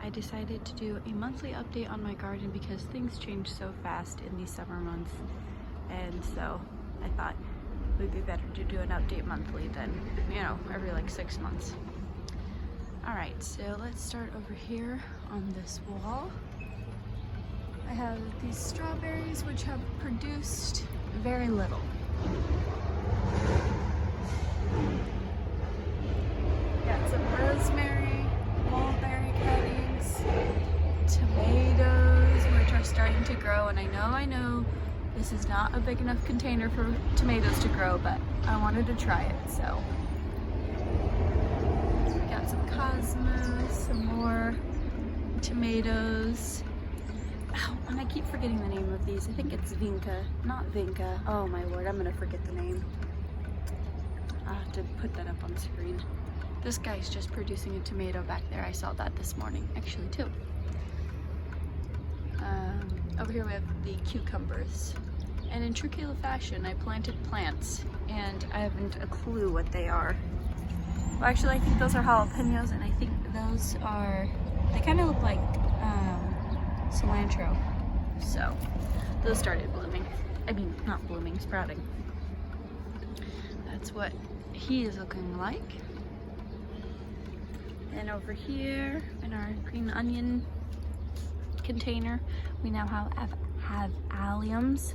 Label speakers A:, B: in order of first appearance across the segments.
A: I decided to do a monthly update on my garden because things change so fast in these summer months, and so I thought it would be better to do an update monthly than, you know, every like 6 months. Alright, so let's start over here on this wall. I have these strawberries which have produced very little. Got some rosemary, mulberry cuttings, tomatoes which are starting to grow, and I know this is not a big enough container for tomatoes to grow, but I wanted to try it, so. We got some cosmos, some more tomatoes. Oh, and I keep forgetting the name of these. I think it's Vinca, not Vinca. Oh my lord, I'm gonna forget the name. I'll have to put that up on the screen. This guy's just producing a tomato back there. I saw that this morning, actually, too. Over here we have the cucumbers. And in true Kayla fashion, I planted plants, and I haven't a clue what they are. Well, actually, I think those are jalapenos, and I think those are, they kind of look like cilantro. So, those started blooming. I mean, not blooming, sprouting. That's what he is looking like. And over here in our green onion container, we now have alliums,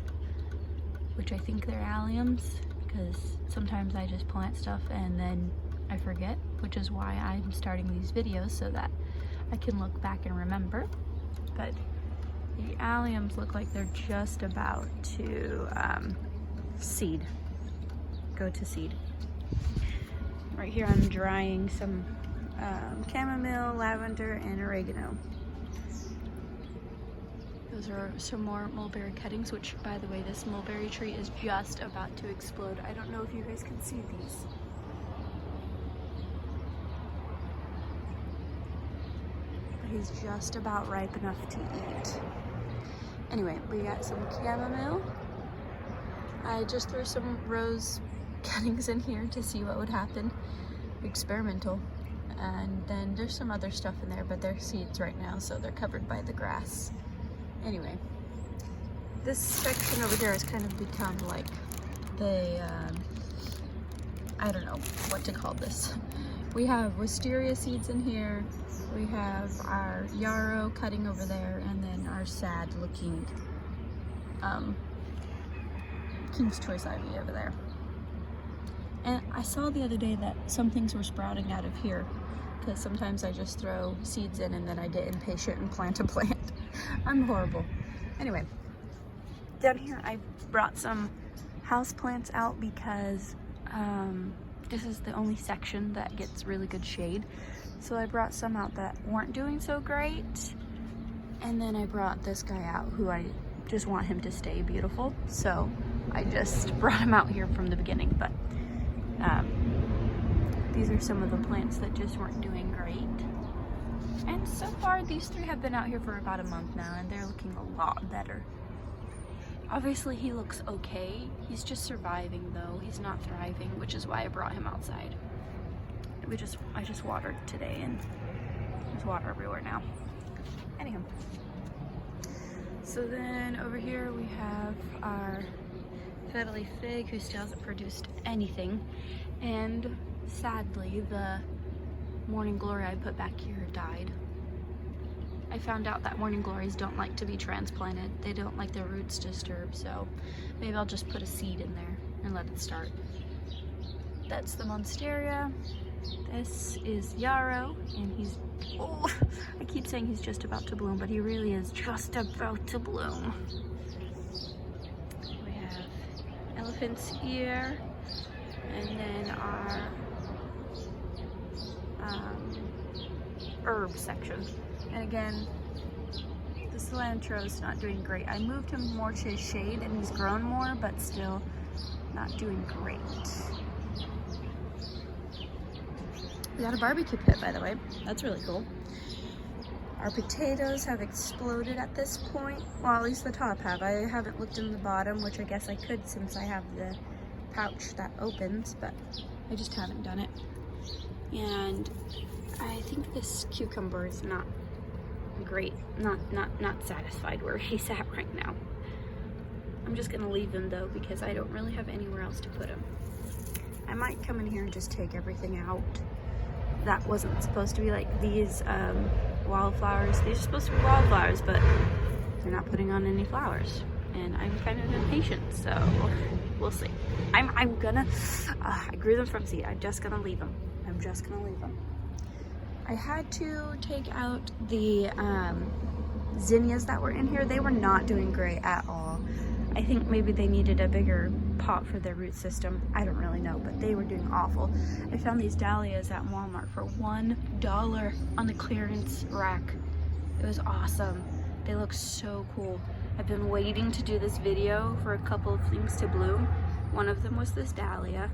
A: which I think they're alliums because sometimes I just plant stuff and then I forget, which is why I'm starting these videos so that I can look back and remember. But the alliums look like they're just about to go to seed. Right here I'm drying some chamomile, lavender, and oregano. Those are some more mulberry cuttings, which, by the way, this mulberry tree is just about to explode. I don't know if you guys can see these. But he's just about ripe enough to eat. Anyway, we got some chamomile. I just threw some rose cuttings in here to see what would happen. Experimental. And then there's some other stuff in there, but they're seeds right now, so they're covered by the grass. Anyway, this section over here has kind of become like the, I don't know what to call this. We have wisteria seeds in here, we have our yarrow cutting over there, and then our sad looking King's Choice ivy over there. And I saw the other day that some things were sprouting out of here, because sometimes I just throw seeds in and then I get impatient and plant a plant. I'm horrible. Anyway, down here I brought some house plants out because this is the only section that gets really good shade. So I brought some out that weren't doing so great. And then I brought this guy out who I just want him to stay beautiful. So I just brought him out here from the beginning. But these are some of the plants that just weren't doing great. And so far, these three have been out here for about a month now, and they're looking a lot better. Obviously, he looks okay. He's just surviving, though. He's not thriving, which is why I brought him outside. I just watered today, and there's water everywhere now. Anyhow. So then over here we have our Fiddly Fig, who still hasn't produced anything. And sadly, the Morning Glory I put back here died. I found out that Morning Glories don't like to be transplanted. They don't like their roots disturbed, so maybe I'll just put a seed in there and let it start. That's the Monstera. This is yarrow, and he's, oh, I keep saying he's just about to bloom, but he really is just about to bloom. We have elephant's ear, and then our herb section. And again, the cilantro is not doing great. I moved him more to his shade and he's grown more, but still not doing great. We got a barbecue pit, by the way. That's really cool. Our potatoes have exploded at this point. Well, at least the top have. I haven't looked in the bottom, which I guess I could since I have the pouch that opens, but I just haven't done it. And I think this cucumber is not great. Not satisfied where he's at right now. I'm just gonna leave him though because I don't really have anywhere else to put him. I might come in here and just take everything out. That wasn't supposed to be like these wildflowers. These are supposed to be wildflowers, but they're not putting on any flowers. And I'm kind of impatient, so we'll see. I'm gonna, I grew them from seed. I'm just gonna leave them. I'm just gonna leave them. I had to take out the zinnias that were in here. They were not doing great at all. I think maybe they needed a bigger pot for their root system. I don't really know, but they were doing awful. I found these dahlias at Walmart for $1 on the clearance rack. It was awesome. They look so cool. I've been waiting to do this video for a couple of things to bloom. One of them was this dahlia.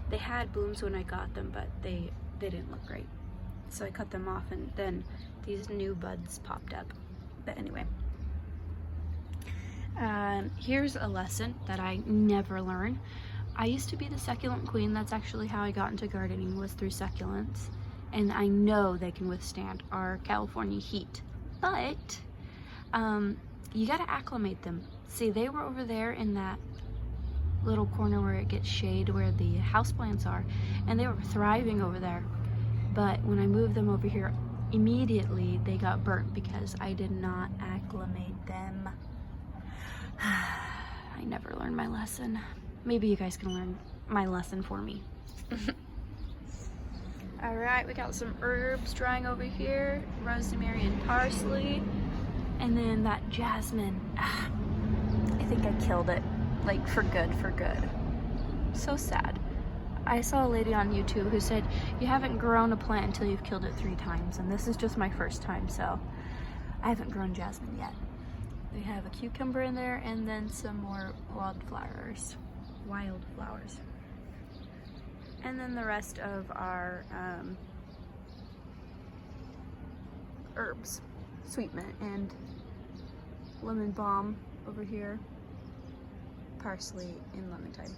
A: They had blooms when I got them, but they didn't look great. So I cut them off and then these new buds popped up. But anyway. Here's a lesson that I never learned. I used to be the succulent queen. That's actually how I got into gardening, was through succulents. And I know they can withstand our California heat. But you gotta acclimate them. See, they were over there in that little corner where it gets shade, where the houseplants are, and they were thriving over there. But when I moved them over here, immediately they got burnt because I did not acclimate them. I never learned my lesson. Maybe you guys can learn my lesson for me. All right, we got some herbs drying over here, rosemary and parsley, and then that jasmine. I think I killed it, like for good. So sad. I saw a lady on YouTube who said, you haven't grown a plant until you've killed it 3 times, and this is just my first time, so I haven't grown jasmine yet. We have a cucumber in there and then some more wildflowers. And then the rest of our herbs, sweet mint and lemon balm over here, parsley and lemon thyme.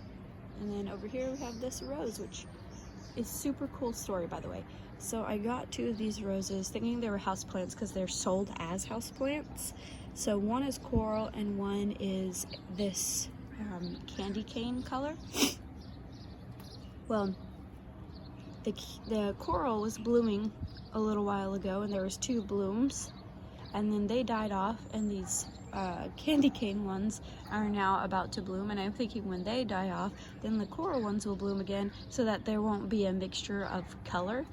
A: And then over here we have this rose, which is super cool story, by the way. So I got 2 of these roses thinking they were houseplants because they're sold as houseplants. So one is coral and one is this candy cane color. Well, the coral was blooming a little while ago and there was 2 blooms, and then they died off, and these candy cane ones are now about to bloom, and I'm thinking when they die off, then the coral ones will bloom again so that there won't be a mixture of color,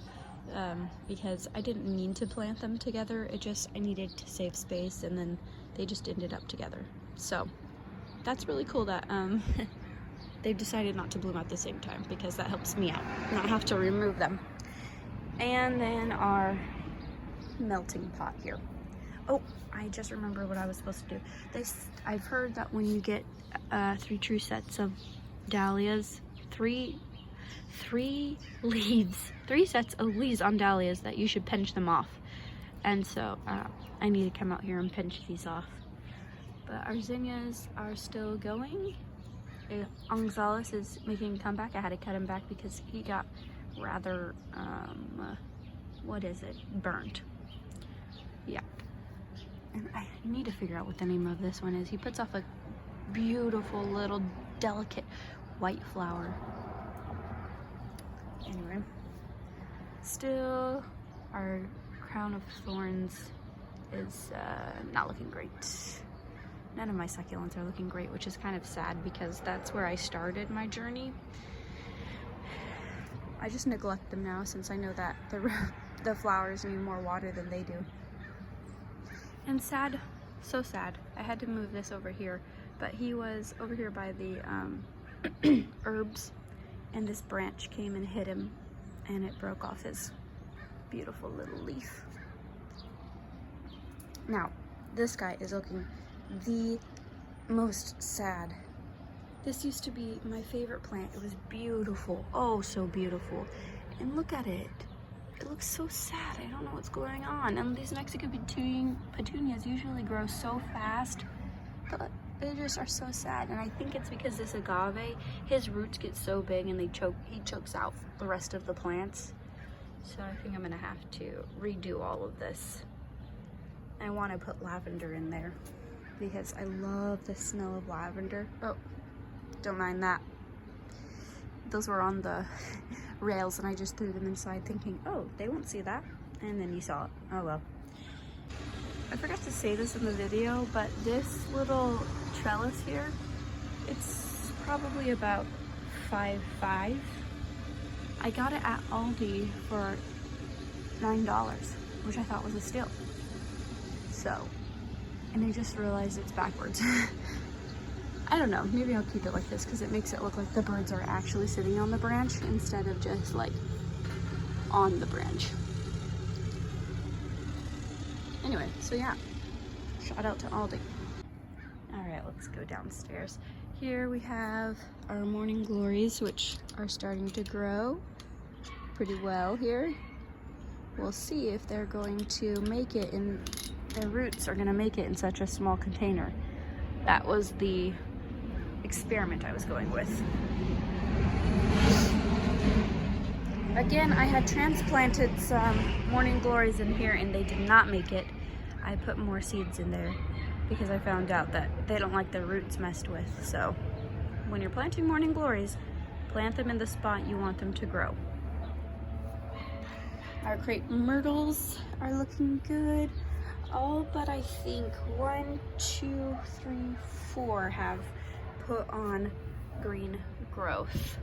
A: because I didn't mean to plant them together. I needed to save space, and then they just ended up together. So that's really cool that they've decided not to bloom at the same time, because that helps me out, not have to remove them. And then our melting pot here. Oh, I just remember what I was supposed to do. I've heard that when you get 3 true sets of dahlias, 3 sets of leaves on dahlias, that you should pinch them off. And so I need to come out here and pinch these off. But our zinnias are still going. Gonzalez is making a comeback. I had to cut him back because he got rather, burnt. Yeah. And I need to figure out what the name of this one is. He puts off a beautiful little delicate white flower. Anyway, still our crown of thorns is not looking great. None of my succulents are looking great, which is kind of sad because that's where I started my journey. I just neglect them now since I know that the flowers need more water than they do. And sad, so sad. I had to move this over here, but he was over here by the herbs, and this branch came and hit him, and it broke off his beautiful little leaf. Now, this guy is looking the most sad. This used to be my favorite plant. It was beautiful, oh so beautiful. And look at it. It looks so sad. I don't know what's going on. And these Mexican petunias usually grow so fast, but they just are so sad. And I think it's because this agave, his roots get so big and he chokes out the rest of the plants. So I think I'm gonna have to redo all of this
B: I want to put lavender in there because I love the smell of lavender. Oh, don't mind that. Those were on the rails and I just threw them inside thinking, oh, they won't see that. And then you saw it. Oh well. I forgot to say this in the video, but this little trellis here, it's probably about $5.5. I got it at Aldi for $9, which I thought was a steal. So, and I just realized it's backwards. I don't know, maybe I'll keep it like this because it makes it look like the birds are actually sitting on the branch instead of just like on the branch. Anyway, so yeah, shout out to Aldi. All right, let's go downstairs. Here we have our morning glories, which are starting to grow pretty well here. We'll see if they're going to make it in, their roots are gonna make it in such a small container. That was the experiment I was going with. Again, I had transplanted some morning glories in here and they did not make it. I put more seeds in there because I found out that they don't like their roots messed with. So when you're planting morning glories, plant them in the spot you want them to grow. Our crepe myrtles are looking good. All but I think 1, 2, 3, 4 have put on green growth.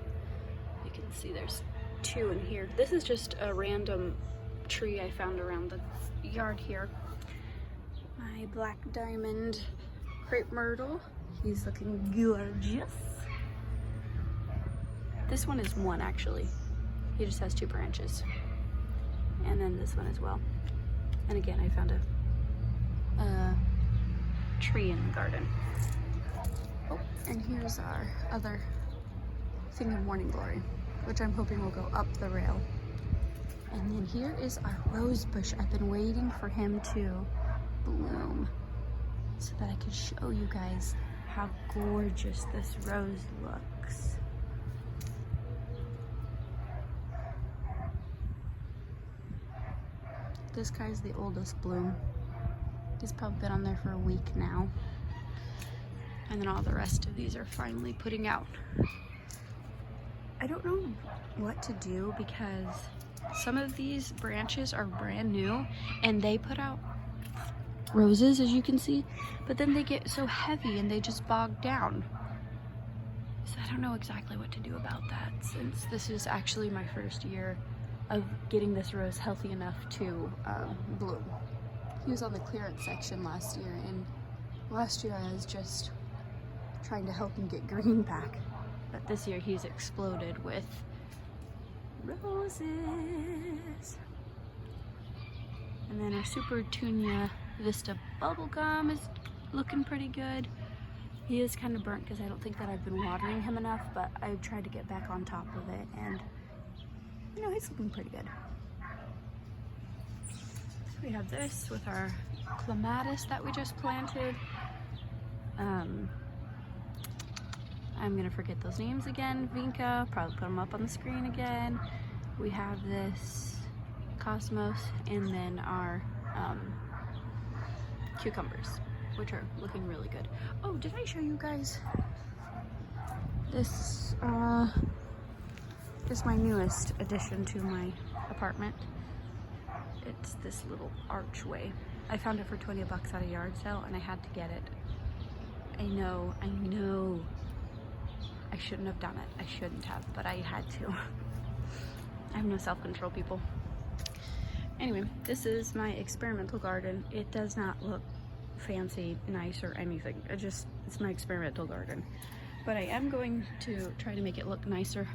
B: You can see there's 2 in here. This is just a random tree I found around the yard here. My black diamond crepe myrtle, he's looking gorgeous. This one is 1 actually. He just has 2 branches. And then this one as well. And again, I found a tree in the garden. Oh, and here's our other thing of morning glory, which I'm hoping will go up the rail. And then here is our rose bush. I've been waiting for him to bloom so that I can show you guys how gorgeous this rose looks. This guy's the oldest bloom. He's probably been on there for a week now. And then all the rest of these are finally putting out. I don't know what to do because some of these branches are brand new and they put out roses, as you can see, but then they get so heavy and they just bog down. So I don't know exactly what to do about that since this is actually my first year of getting this rose healthy enough to bloom. He was on the clearance section last year, and last year I was just trying to help him get green back. But this year he's exploded with roses. And then our Super Tunia Vista bubblegum is looking pretty good. He is kind of burnt because I don't think that I've been watering him enough, but I've tried to get back on top of it, and you know, he's looking pretty good. So we have this with our clematis that we just planted. I'm gonna forget those names again. Vinca, probably put them up on the screen again. We have this Cosmos, and then our cucumbers, which are looking really good. Oh, did I show you guys this? Is my newest addition to my apartment. It's this little archway. I found it for 20 bucks at a yard sale and I had to get it. I know. I shouldn't have done it. I shouldn't have, but I had to. I have no self-control, people. Anyway, this is my experimental garden. It does not look fancy, nice, or anything. It's my experimental garden. But I am going to try to make it look nicer.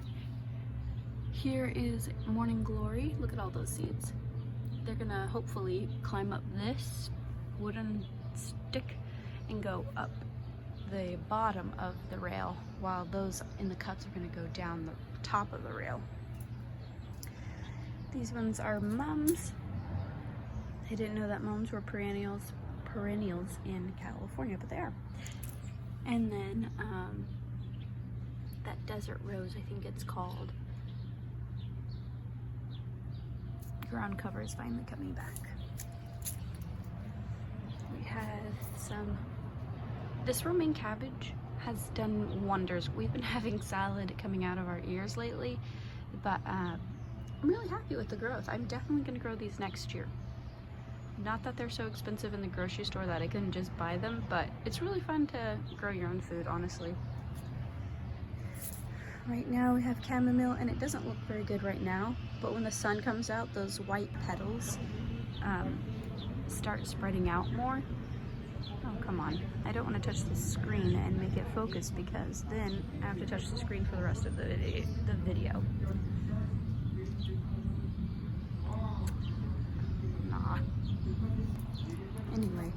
B: Here is morning glory. Look at all those seeds. They're gonna hopefully climb up this wooden stick and go up the bottom of the rail, while those in the cups are gonna go down the top of the rail. These ones are mums. I didn't know that mums were perennials in California, but they are. And then that desert rose, I think it's called. Ground cover is finally coming back. have this romaine cabbage has done wonders. We've been having salad coming out of our ears lately, but I'm really happy with the growth. I'm definitely gonna grow these next year. Not that they're so expensive in the grocery store that I can just buy them, but it's really fun to grow your own food, honestly. Right now we have chamomile, and it doesn't look very good right now, but when the sun comes out, those white petals start spreading out more. Oh, come on. I don't want to touch the screen and make it focus, because then I have to touch the screen for the rest of the video. Nah. Anyway,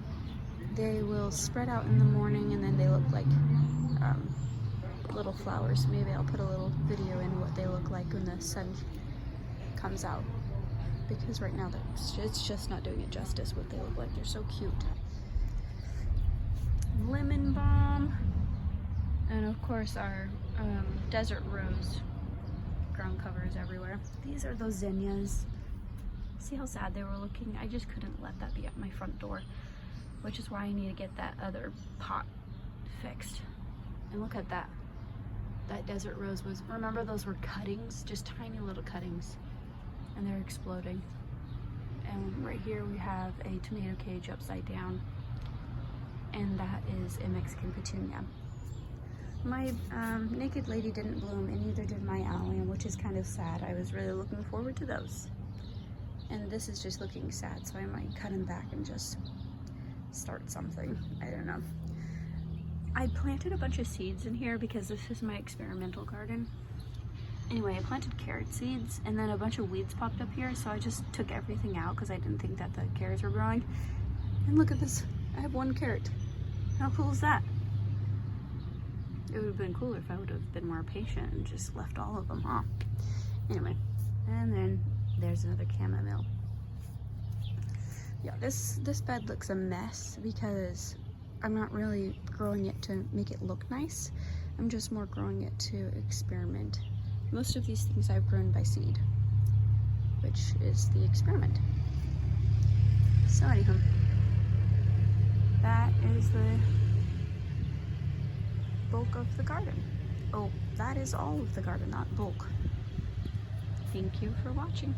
B: they will spread out in the morning, and then they look like little flowers. Maybe I'll put a little video in what they look like when the sun comes out, because right now it's just not doing it justice what they look like. They're so cute. Lemon balm, and of course our desert rose ground covers everywhere. These are those zinnias. See how sad they were looking? I just couldn't let that be at my front door, which is why I need to get that other pot fixed. And look at that. That desert rose was, remember those were cuttings, just tiny little cuttings, and they're exploding. And right here we have a tomato cage upside down, and that is a Mexican petunia. My naked lady didn't bloom, and neither did my allium, which is kind of sad. I was really looking forward to those. And this is just looking sad, so I might cut him back and just start something. I don't know. I planted a bunch of seeds in here because this is my experimental garden. Anyway, I planted carrot seeds, and then a bunch of weeds popped up here, so I just took everything out because I didn't think that the carrots were growing. And look at this. I have one carrot. How cool is that? It would have been cooler if I would have been more patient and just left all of them off. Anyway, and then there's another chamomile. Yeah, this bed looks a mess because I'm not really growing it to make it look nice. I'm just more growing it to experiment. Most of these things I've grown by seed, which is the experiment. So anywho, that is the bulk of the garden. Oh, that is all of the garden, not bulk. Thank you for watching.